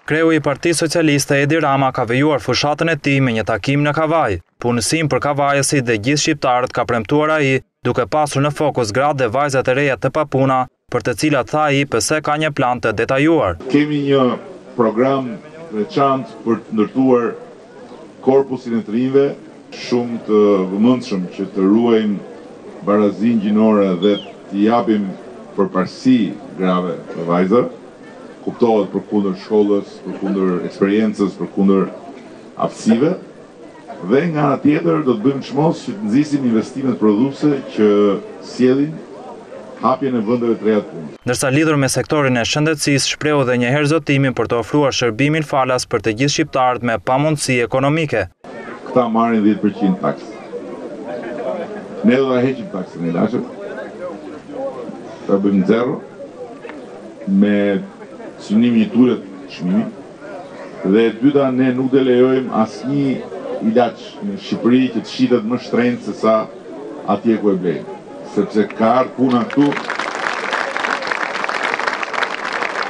Kreu i Partisë Socialiste Edi Rama ka vëjuar fushatën e tij me një takim në Kavaj. Punësim për kavajësit dhe gjithë shqiptarët ka premtuar ai, duke pasur në fokus gratë dhe vajzat e reja të papuna, për të cilat tha ai pse ka një plan të detajuar. Kemi një program veçantë për të ndërtuar korpusin e të rinjve, shumë të vëmendshëm që të ruajmë barazinë gjinore dhe të japim përparësi grave të vajzave. Kuptohet për kundër shkollës, për kundër eksperiencës, për kundër aftësive. Dhe nga ana tjetër do të bëjmë çmos që të nxisim investimet prodhuese që sjellin hapjen e vendeve të reja të punës. Ndërsa lidhur me sektorin e shëndetësisë, shprehu edhe një herë zotimin për të ofruar shërbimin falas për të gjithë shqiptarët me pamundësi ekonomike. Këta marrin 10% taksë. Ne do ta heqim taksën e ilaçeve. Ta bëjmë zero me synim një ture çmimi. Dhe e dyta, ne nuk do lejojmë asnjë ilaç në Shqipëri që të shitet më shtrenjtë se sa atje ku e blejnë. Sepse ka ardhur puna këtu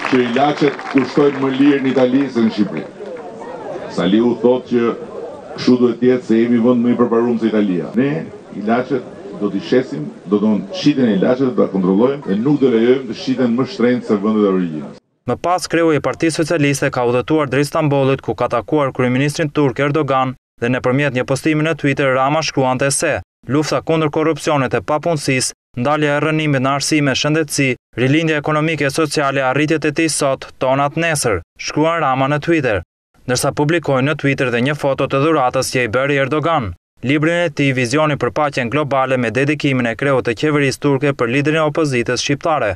që ilaçet kushtojnë më lirë në Itali se në Shqipëri. Saliu thotë që kështu duhet të jetë se jemi vend më i përparuar se Italia. Ne ilaçet do t'i shesim, do të shiten ilaçet, do ta kontrollojmë dhe nuk do lejojmë të shiten më shtrenjtë se vendet e origjinës. Më pas, kreu i Partisë Socialiste ka udhëtuar drejt Stambollit, ku ka takuar kryeministrin turk Erdogan dhe nëpërmjet një postimi në Twitter Rama shkruante se lufta kundër korrupsionit e papunësisë, ndalja e rënimit në arsime, shëndetësi, rilindja ekonomike e sociale, arritjet e tij sot, tonat nesër, shkruan Rama në Twitter, ndërsa publikoi në Twitter dhe një foto të dhuratës që i bëri Erdogan. Librin e tij Vizioni për paqen globale me dedikimin e kreut të qeverisë turke për liderin e opozitës shqiptare.